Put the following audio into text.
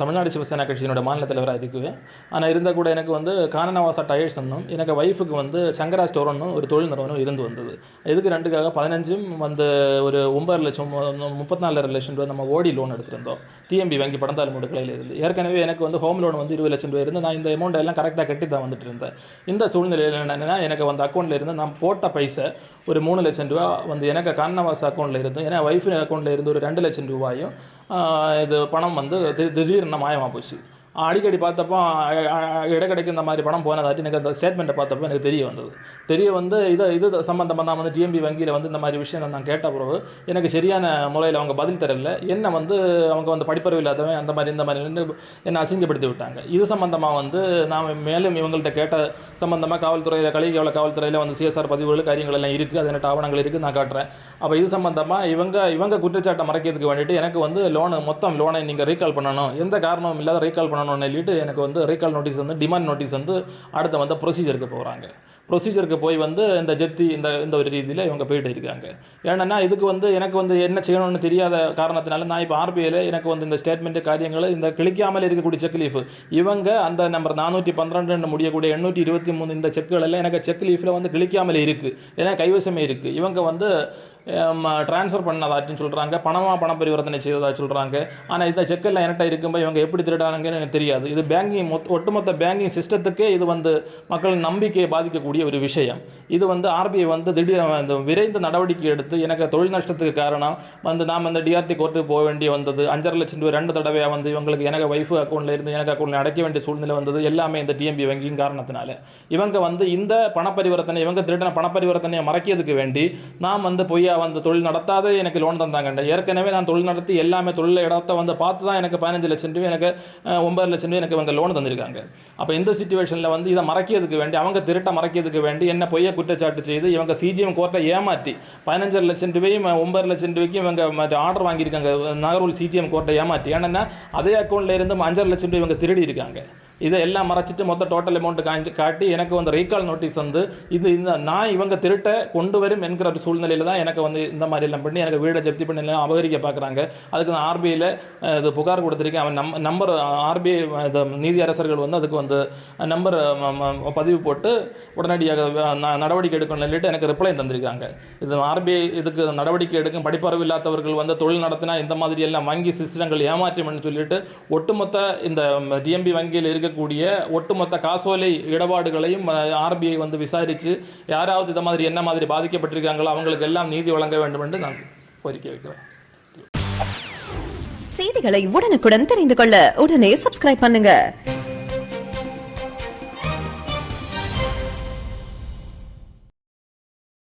தமிழ்நாடு சிவசேனா கட்சியினோட மாநில தலைவராக இருக்குவேன். ஆனால் இருந்தால் கூட எனக்கு வந்து கானனவாசா டயர்ஸ் என்னும் எனக்கு ஒய்ஃபுக்கு வந்து சங்கரா ஸ்டோர்னு ஒரு தொழில் நிறுவனம் இருந்து வந்தது. இதுக்கு ரெண்டுக்காக 15ம் வந்து ஒரு 9 லட்சம் 34 லட்சம் ரூபா நம்ம ஓடி லோன் எடுத்திருந்தோம். டிஎம்பி வங்கி படந்தால் மூடு கிளையில் இருந்து. ஏற்கனவே எனக்கு வந்து ஹோம் லோன் வந்து 20 லட்சம் ரூபா இருந்து நான் இந்த அமௌண்ட் எல்லாம் கரெக்டாக கட்டி தான் வந்துட்டு இருந்தேன். இந்த சூழ்நிலையில் என்னென்னா எனக்கு வந்து அக்கௌண்ட்டில் இருந்து நான் போட்ட பைசா ஒரு 3 லட்சம் ரூபா வந்து எனக்கு கானனவாசா அக்கௌண்ட்டில் இருந்து ஏன்னா ஒய்ஃபு அக்கௌண்ட்டில் இருந்து ஒரு 2 லட்சம் ரூபாயும் இது பணம் வந்து திடீர்னு மாயமாக போச்சு. அடிக்கடி பார்த்தப்போ இடைக்கடைக்கு இந்த மாதிரி பணம் போனதாட்டி எனக்கு அந்த ஸ்டேட்மெண்ட்டை பார்த்தப்போ எனக்கு தெரிய வந்து இது சம்மந்தமாக நான் வந்து டிஎம்பி வங்கியில் வந்து இந்த மாதிரி விஷயம் நான் கேட்ட பிறகு எனக்கு சரியான முறையில் அவங்க பதில் தரல. என்ன வந்து அவங்க வந்து படிப்பறிவு இல்லாதவன் அந்த மாதிரி இந்த மாதிரி என்னை அசிங்கப்படுத்தி விட்டாங்க. இது சம்மந்தமாக வந்து நான் மேலும் இவங்கள்ட்ட கேட்ட சம்மந்தமாக காவல்துறையில் கலிகவள காவல்துறையில் வந்து சிஎஸ்ஆர் பதிவுகள் காரியங்கள் எல்லாம் இருக்குது, அது எனக்கு ஆவணங்கள் இருக்குது, நான் காட்டுறேன். அப்போ இது சம்மந்தமாக இவங்க குற்றச்சாட்டை மறைக்கிறதுக்கு வேண்டிட்டு எனக்கு வந்து மொத்தம் லோனை நீங்கள் ரீகால் பண்ணணும், எந்த காரணமும் இல்லாத ரீகால் பண்ணணும்னு சொல்லிட்டு எனக்கு வந்து ரீகால் நோட்டீஸ் வந்து டிமாண்ட் நோட்டீஸ் வந்து அடுத்த வந்து ப்ரொசீஜருக்கு போகிறாங்க. ப்ரொசீஜருக்கு போய் வந்து இந்த ஜப்தி இந்த ஒரு ரீதியில் இவங்க போயிட்டு இருக்காங்க. ஏன்னா இதுக்கு வந்து எனக்கு வந்து என்ன செய்யணும்னு தெரியாத காரணத்தினால நான் இப்போ ஆர்பிஐயில் எனக்கு வந்து இந்த ஸ்டேட்மெண்ட்டு காரியங்கள் இந்த கிளிக்காமல் இருக்கக்கூடிய செக் லீஃப் இவங்க அந்த நம்பர் 412 முடியக்கூடிய 823 இந்த செக்குகள் எல்லாம் எனக்கு செக் லீஃபில் வந்து கிளிக்காமல் இருக்குது, ஏன்னா கைவசமே இருக்குது. இவங்க வந்து ட்ரான்ஸ்ஃபர் பண்ணதாச்சுன்னு சொல்கிறாங்க, பண பரிவர்த்தனை செய்ததாக சொல்கிறாங்க. ஆனால் இந்த செக்கெல்லாம் என்கிட்ட இருக்கும்போது இவங்க எப்படி திருடாங்கன்னு எனக்கு தெரியாது. இது பேங்கிங் ஒட்டுமொத்த பேங்கிங் சிஸ்டத்துக்கே இது வந்து மக்கள் நம்பிக்கையை பாதிக்கக்கூடிய ஒரு விஷயம். இது வந்து ஆர்பிஐ வந்து திடீர் விரைந்து நடவடிக்கை எடுத்து எனக்கு தொழில் நஷ்டத்துக்கு காரணம் வந்து நாம் இந்த டிஆர்டி கோர்ட்டுக்கு போக வேண்டிய வந்தது. 5.5 லட்சம் ரூபாய் 2 தடவையாக வந்து இவங்களுக்கு எனக்கு ஒய்ஃபு அக்கௌண்ட்டில் இருந்து எனக்கு அக்கௌண்ட்டில் அடைக்க வேண்டிய சூழ்நிலை வந்தது. எல்லாமே இந்த டிஎம்பி வங்கியின் காரணத்தினால இவங்க வந்து இந்த பணப்பரிவர்த்தனை இவங்க திருடின பணப்பரிவர்த்தனையை மறைக்கிறதுக்கு வேண்டி நாம் வந்து வந்து தொழில் நடத்தாத எனக்கு லோன் தந்தாங்க. ஏற்கனவே நான் தொழில் நடத்தி எல்லாமே தொழில் இடத்தை வந்து பார்த்து தான் எனக்கு 15 லட்சம் ரூபாய் எனக்கு 9 லட்சம் ரூபாய் எனக்கு இவங்க லோன் தந்திருக்காங்க. அப்போ இந்த சிச்சுவேஷனில் வந்து இதை மறைக்கிறதுக்கு வேண்டி அவங்க திருட்ட மறைக்கிறதுக்கு வேண்டி என்ன பொய்ய குற்றச்சாட்டு செய்து இவங்க சிஜிஎம் கோர்ட்டை ஏமாற்றி 15 லட்சம் ரூபாயும் 9 லட்சம் ரூபாய்க்கு இவங்க ஆர்டர் வாங்கியிருக்காங்க. நகர்வூர் சிஜிஎம் கோர்ட்டை ஏமாற்றி ஏன்னா அதே அக்கௌண்ட்டில் இருந்து 5.5 லட்சம் ரூபாய் இவங்க திருடி இருக்காங்க. இதை எல்லாம் மறைச்சிட்டு மொத்த டோட்டல் அமௌண்ட்டு காட்டி எனக்கு வந்து ரீகால் நோட்டீஸ் வந்து நான் இவங்க திருட்ட கொண்டு வரும் என்கிற ஒரு சூழ்நிலையில் தான் எனக்கு வந்து இந்த மாதிரி எல்லாம் பண்ணி எனக்கு வீடை ஜப்தி பண்ணி எல்லாம் அபகரிக்க பார்க்குறாங்க. அதுக்கு நான் ஆர்பிஐயில் இது புகார் கொடுத்துருக்கேன். அவன் நம்பர் ஆர்பிஐ நீதியரசர்கள் வந்து அதுக்கு வந்து நம்பர் பதிவு போட்டு உடனடியாக நடவடிக்கை எடுக்கணும்னு சொல்லிட்டு எனக்கு ரிப்ளை தந்திருக்காங்க. இது ஆர்பிஐ இதுக்கு நடவடிக்கை எடுக்கும், படிப்பறிவு இல்லாதவர்கள் வந்து தொழில் நடத்தினா இந்த மாதிரி எல்லாம் வங்கி சிஸ்டங்கள் ஏமாற்றம்னு சொல்லிட்டு ஒட்டுமொத்த இந்த டிஎம்பி வங்கியில் இருக்க கூடிய ஒட்டுமொத்த காசோலை இடபாடுகளையும் ஆர்பிஐ வந்து விசாரித்து யாராவது இந்த மாதிரி என்ன மாதிரி பாதிக்கப்பட்டிருக்காங்களோ அவங்களுக்கு எல்லாம் நீதி வழங்க வேண்டும் என்று நான் கோரிக்கை வைக்கிறேன். செய்திகளை உடனுக்குடன் தெரிந்து கொள்ள உடனே சப்ஸ்கிரைப் பண்ணுங்க.